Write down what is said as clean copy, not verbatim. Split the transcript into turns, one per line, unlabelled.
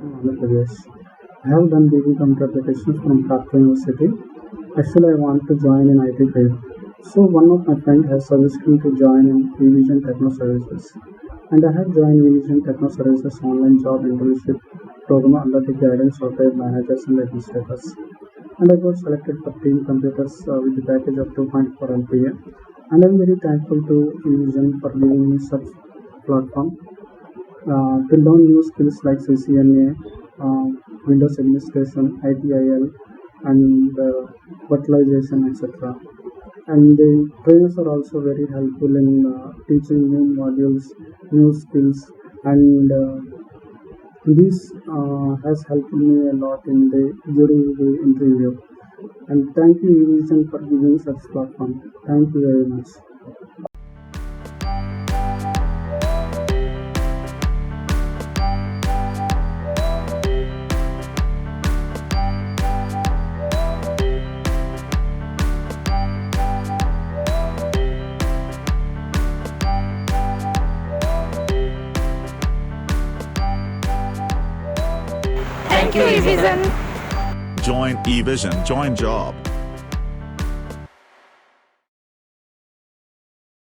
from Andhra Pradesh. I have done BB Computer Applications from Kakatiya University. Actually, I want to join in IT field. So one of my friends has suggested me to join in Evision Techno Services. And I have joined Evision Techno Services online job internship program under the guidance of their managers and administrators. And I got selected for team computers with the package of 2.4 LPA. And I'm very thankful to Evision for giving me such platform to learn new skills like CCNA, Windows administration, ITIL, and virtualization, etc. And the trainers are also very helpful in teaching new modules, new skills, and this has helped me a lot during the interview. And thank you, Evision, for giving such platform. Thank you very much.
Thank you, Evision.
Join Evision, join job.